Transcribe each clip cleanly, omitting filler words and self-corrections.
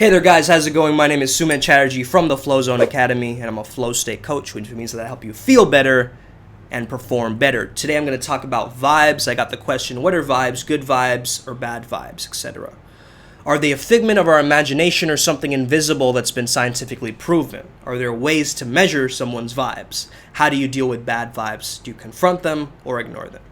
Hey there guys, how's it going? My name is Suman Chatterjee from the Flow Zone Academy, and I'm a flow state coach, which means that I help you feel better and perform better. Today I'm going to talk about vibes. I got the question, what are vibes, good vibes or bad vibes, etc. Are they a figment of our imagination or something invisible that's been scientifically proven? Are there ways to measure someone's vibes? How do you deal with bad vibes? Do you confront them or ignore them?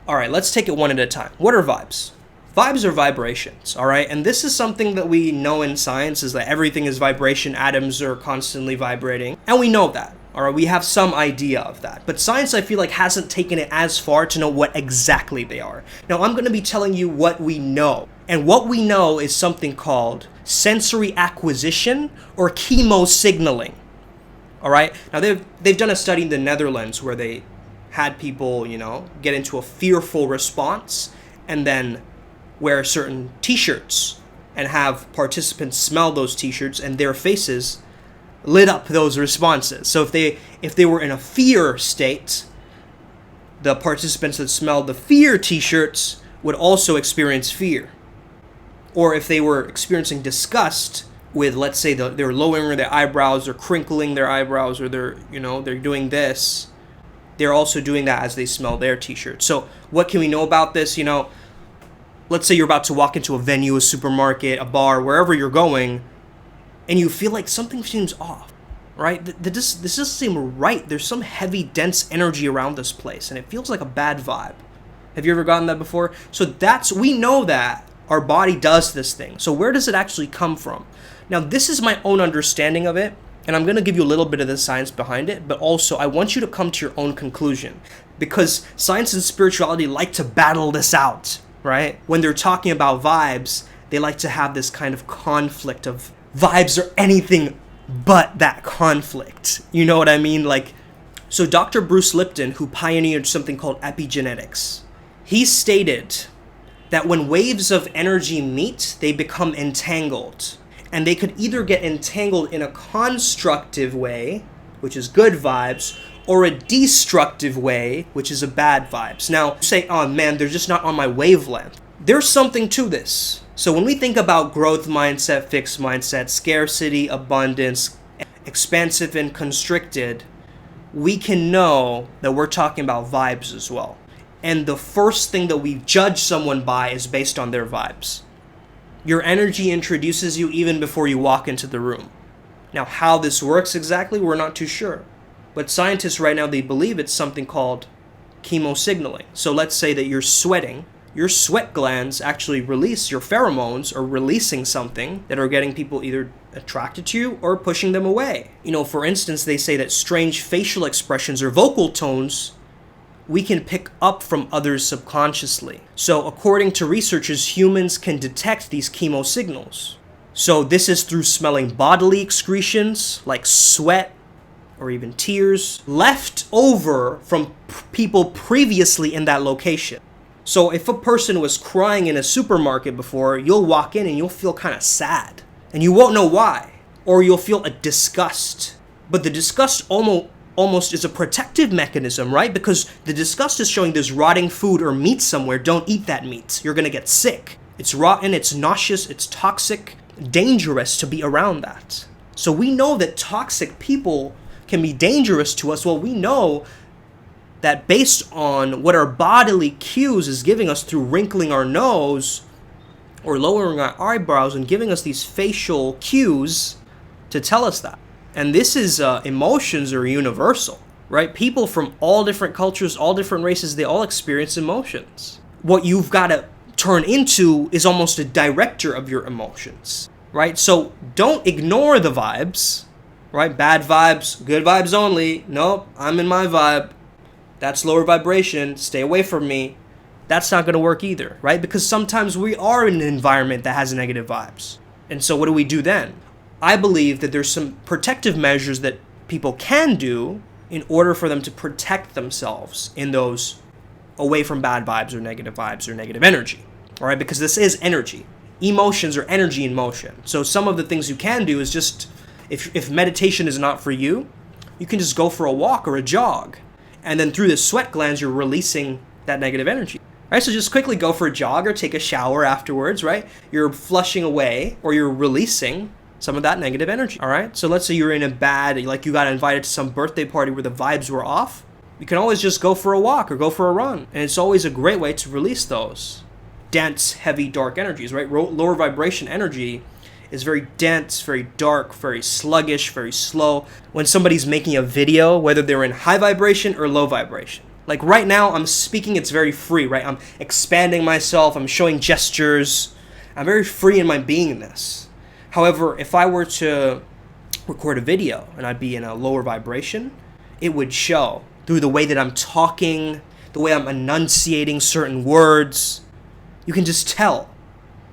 Alright, let's take it one at a time. What are vibes? Vibes are vibrations, all right? And this is something that we know in science, is that everything is vibration, atoms are constantly vibrating, and we know that, all right? We have some idea of that. But science, I feel like, hasn't taken it as far to know what exactly they are. Now, I'm going to be telling you what we know. And what we know is something called sensory acquisition or chemosignaling, all right? Now, they've done a study in the Netherlands where they had people, get into a fearful response and then wear certain t-shirts and have participants smell those t-shirts, and their faces lit up those responses. So if they were in a fear state, the participants that smelled the fear t-shirts would also experience fear. Or if they were experiencing disgust with, let's say, they're lowering their eyebrows or crinkling their eyebrows, or they're doing this, they're also doing that as they smell their t-shirt. So what can we know about this? Let's say you're about to walk into a venue, a supermarket, a bar, wherever you're going, and you feel like something seems off, right? This doesn't seem right. There's some heavy, dense energy around this place, and it feels like a bad vibe. Have you ever gotten that before? So we know that our body does this thing. So where does it actually come from? Now, this is my own understanding of it, and I'm going to give you a little bit of the science behind it, but also I want you to come to your own conclusion, because science and spirituality like to battle this out. Right? When they're talking about vibes, they like to have this kind of conflict of vibes are anything but that conflict. You know what I mean? So Dr. Bruce Lipton, who pioneered something called epigenetics, he stated that when waves of energy meet, they become entangled. And they could either get entangled in a constructive way, which is good vibes, or a destructive way, which is a bad vibes. Now, you say, oh man, they're just not on my wavelength. There's something to this. So when we think about growth mindset, fixed mindset, scarcity, abundance, expansive and constricted, we can know that we're talking about vibes as well. And the first thing that we judge someone by is based on their vibes. Your energy introduces you even before you walk into the room. Now, how this works exactly, we're not too sure. But scientists right now, they believe it's something called chemosignaling. So let's say that you're sweating. Your sweat glands actually release, your pheromones are releasing something that are getting people either attracted to you or pushing them away. For instance, they say that strange facial expressions or vocal tones we can pick up from others subconsciously. So according to researchers, humans can detect these chemosignals. So this is through smelling bodily excretions like sweat, or even tears, left over from people previously in that location. So if a person was crying in a supermarket before, you'll walk in and you'll feel kind of sad. And you won't know why. Or you'll feel a disgust. But the disgust almost is a protective mechanism, right? Because the disgust is showing there's rotting food or meat somewhere. Don't eat that meat. You're going to get sick. It's rotten, it's nauseous, it's toxic, dangerous to be around that. So we know that toxic people can be dangerous to us. Well, we know that based on what our bodily cues is giving us through wrinkling our nose or lowering our eyebrows and giving us these facial cues to tell us that. And this is emotions are universal, right? People from all different cultures, all different races, they all experience emotions. What you've got to turn into is almost a director of your emotions, right? So don't ignore the vibes. Right? Bad vibes, good vibes only. Nope, I'm in my vibe. That's lower vibration. Stay away from me. That's not going to work either, right? Because sometimes we are in an environment that has negative vibes. And so what do we do then? I believe that there's some protective measures that people can do in order for them to protect themselves in those away from bad vibes or negative energy. All right? Because this is energy. Emotions are energy in motion. So some of the things you can do is just, if meditation is not for you, you can just go for a walk or a jog. And then through the sweat glands, you're releasing that negative energy. Right, so just quickly go for a jog or take a shower afterwards, right? You're flushing away or you're releasing some of that negative energy, all right? So let's say you're in a bad, like you got invited to some birthday party where the vibes were off. You can always just go for a walk or go for a run. And it's always a great way to release those dense, heavy, dark energies, right? Lower vibration energy is very dense, very dark, very sluggish, very slow. When somebody's making a video, whether they're in high vibration or low vibration, like right now I'm speaking, it's very free, right? I'm expanding myself, I'm showing gestures, I'm very free in my beingness. However, if I were to record a video and I'd be in a lower vibration, it would show through the way that I'm talking, the way I'm enunciating certain words. You can just tell,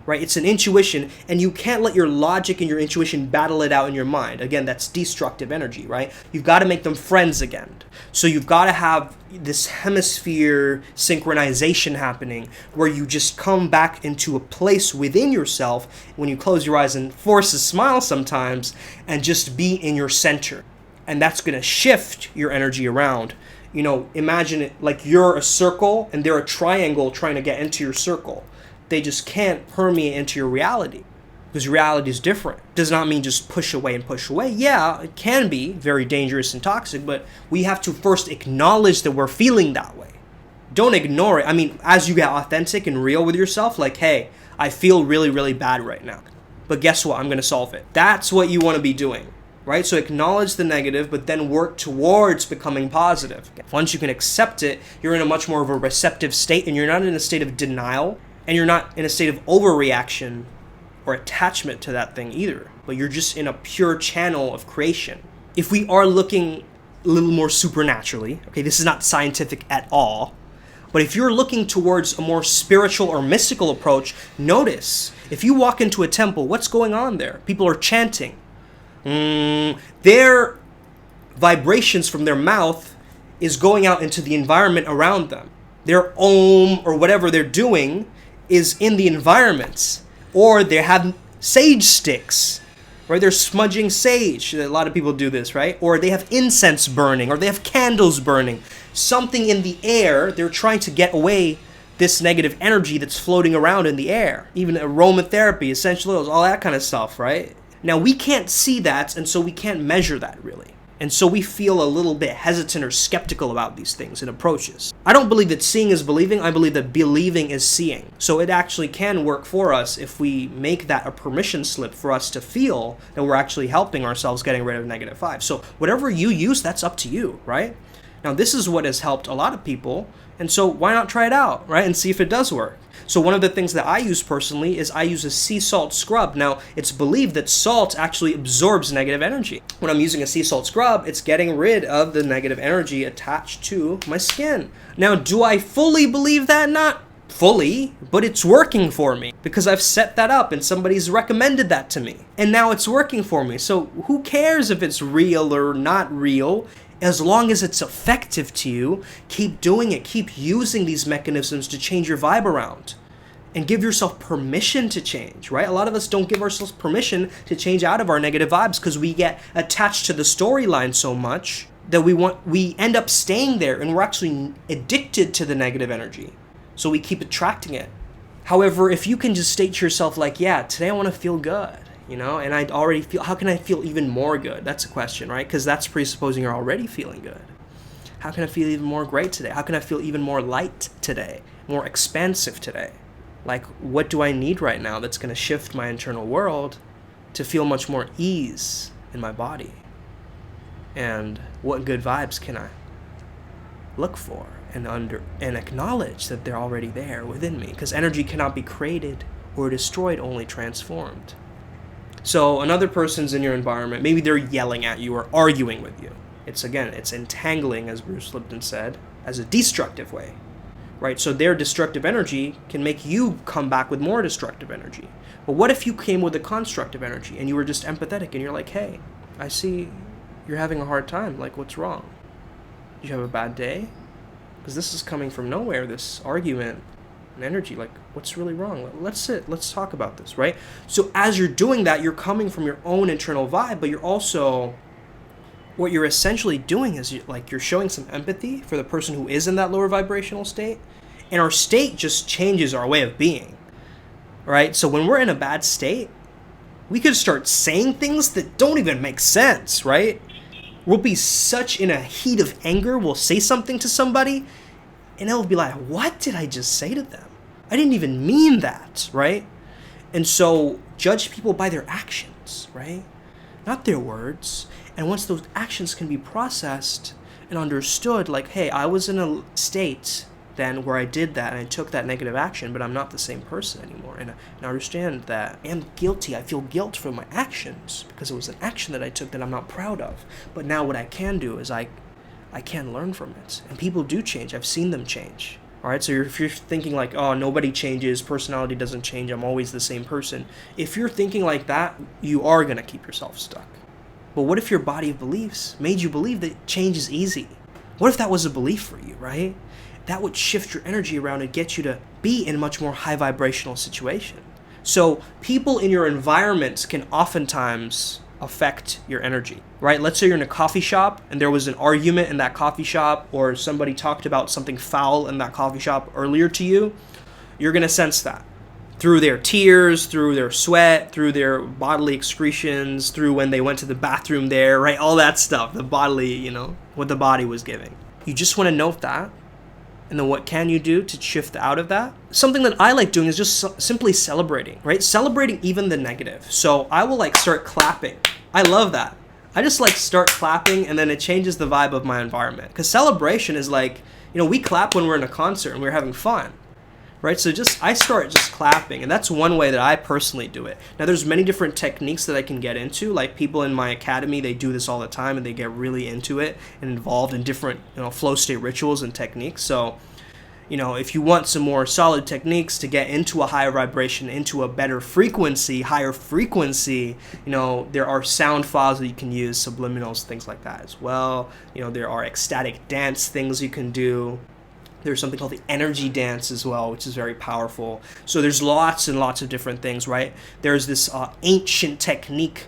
right? It's an intuition, and you can't let your logic and your intuition battle it out in your mind. Again, that's destructive energy, right? You've got to make them friends again. So you've got to have this hemisphere synchronization happening where you just come back into a place within yourself when you close your eyes and force a smile sometimes and just be in your center. And that's going to shift your energy around. You know, imagine it like you're a circle and they're a triangle trying to get into your circle. They just can't permeate into your reality because your reality is different. Does not mean just push away and push away. Yeah, it can be very dangerous and toxic, but we have to first acknowledge that we're feeling that way. Don't ignore it. I mean, as you get authentic and real with yourself, like, hey, I feel really, really bad right now. But guess what? I'm going to solve it. That's what you want to be doing. Right? So acknowledge the negative, but then work towards becoming positive. Once you can accept it, you're in a much more of a receptive state, and you're not in a state of denial, and you're not in a state of overreaction or attachment to that thing either, but you're just in a pure channel of creation. If we are looking a little more supernaturally, okay, this is not scientific at all, but if you're looking towards a more spiritual or mystical approach, notice, if you walk into a temple, what's going on there? People are chanting. Their vibrations from their mouth is going out into the environment around them. Their om or whatever they're doing is in the environment. Or they have sage sticks, right? They're smudging sage. A lot of people do this, right? Or they have incense burning, or they have candles burning. Something in the air, they're trying to get away this negative energy that's floating around in the air. Even aromatherapy, essential oils, all that kind of stuff, right? Now, we can't see that, and so we can't measure that, really. And so we feel a little bit hesitant or skeptical about these things and approaches. I don't believe that seeing is believing. I believe that believing is seeing. So it actually can work for us if we make that a permission slip for us to feel that we're actually helping ourselves getting rid of negative vibes. So whatever you use, that's up to you, right? Now, this is what has helped a lot of people, and so why not try it out, right, and see if it does work. So one of the things that I use personally is I use a sea salt scrub. Now, it's believed that salt actually absorbs negative energy. When I'm using a sea salt scrub, it's getting rid of the negative energy attached to my skin. Now, do I fully believe that? Not fully, but it's working for me because I've set that up and somebody's recommended that to me. And now it's working for me. So who cares if it's real or not real? As long as it's effective to you, keep doing it. Keep using these mechanisms to change your vibe around and give yourself permission to change, right? A lot of us don't give ourselves permission to change out of our negative vibes because we get attached to the storyline so much that we end up staying there, and we're actually addicted to the negative energy. So we keep attracting it. However, if you can just state to yourself like, yeah, today I want to feel good. You know, and I already feel, how can I feel even more good? That's a question, right? Because that's presupposing you're already feeling good. How can I feel even more great today? How can I feel even more light today? More expansive today? Like, what do I need right now that's going to shift my internal world to feel much more ease in my body? And what good vibes can I look for and acknowledge that they're already there within me? Because energy cannot be created or destroyed, only transformed. So another person's in your environment, maybe they're yelling at you or arguing with you. It's entangling, as Bruce Lipton said, as a destructive way, right? So their destructive energy can make you come back with more destructive energy. But what if you came with a constructive energy and you were just empathetic and you're like, hey, I see you're having a hard time. Like, what's wrong? Did you have a bad day? Because this is coming from nowhere, this argument and energy, like, what's really wrong? Let's sit, let's talk about this, right? So as you're doing that, you're coming from your own internal vibe, but you're also, what you're essentially doing is you're showing some empathy for the person who is in that lower vibrational state, And our state just changes our way of being, right? So when we're in a bad state, we could start saying things that don't even make sense, right? We'll be such in a heat of anger, we'll say something to somebody, and it'll be like, what did I just say to them? I didn't even mean that, right? And so judge people by their actions, right? Not their words. And once those actions can be processed and understood, like, hey, I was in a state then where I did that and I took that negative action, but I'm not the same person anymore. And I understand that I am guilty. I feel guilt for my actions because it was an action that I took that I'm not proud of. But now what I can do is I can learn from it. And people do change. I've seen them change. All right, so if you're thinking like, oh, nobody changes, personality doesn't change, I'm always the same person. If you're thinking like that, you are going to keep yourself stuck. But what if your body of beliefs made you believe that change is easy? What if that was a belief for you, right? That would shift your energy around and get you to be in a much more high vibrational situation. So people in your environment can oftentimes affect your energy, right? Let's say you're in a coffee shop and there was an argument in that coffee shop, or somebody talked about something foul in that coffee shop earlier to you. You're going to sense that through their tears, through their sweat, through their bodily excretions, through when they went to the bathroom there, right? All that stuff, the bodily, what the body was giving. You just want to note that. And then what can you do to shift out of that? Something that I like doing is just simply celebrating, right? Celebrating even the negative. So I will start clapping. I love that. I just start clapping, and then it changes the vibe of my environment. Because celebration is we clap when we're in a concert and we're having fun, right? So I start just clapping, and that's one way that I personally do it. Now there's many different techniques that I can get into. Like people in my academy, they do this all the time and they get really into it and involved in different flow state rituals and techniques. So if you want some more solid techniques to get into a higher vibration, into a better frequency, higher frequency, there are sound files that you can use, subliminals, things like that as well. There are ecstatic dance things you can do. There's something called the energy dance as well, which is very powerful. So there's lots and lots of different things, right? There's this ancient technique,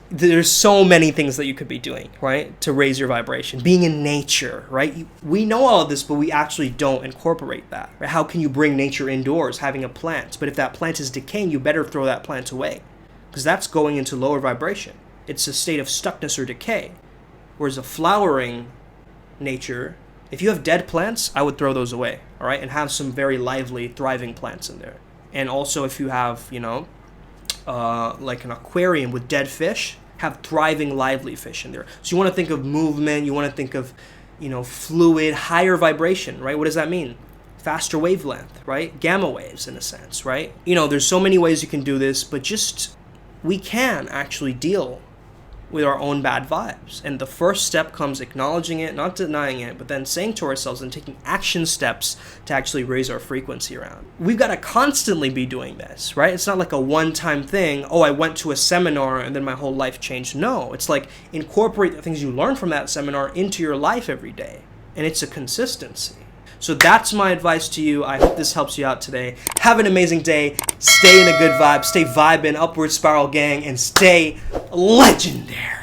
there's so many things that you could be doing, right? To raise your vibration. Being in nature, right? We know all of this, but we actually don't incorporate that, right? How can you bring nature indoors, having a plant? But if that plant is decaying, you better throw that plant away, because that's going into lower vibration. It's a state of stuckness or decay. Whereas a flowering nature, if you have dead plants, I would throw those away, all right? And have some very lively, thriving plants in there. And also if you have, like an aquarium with dead fish, have thriving, lively fish in there. So you want to think of movement, you want to think of, fluid, higher vibration, right? What does that mean? Faster wavelength, right? Gamma waves in a sense, right? There's so many ways you can do this, but we can actually deal with our own bad vibes. And the first step comes acknowledging it, not denying it, but then saying to ourselves and taking action steps to actually raise our frequency around. We've got to constantly be doing this, right? It's not like a one-time thing. Oh, I went to a seminar and then my whole life changed. No, it's like incorporate the things you learn from that seminar into your life every day. And it's a consistency. So that's my advice to you. I hope this helps you out today. Have an amazing day. Stay in a good vibe. Stay vibing, upward spiral gang, and stay legendary.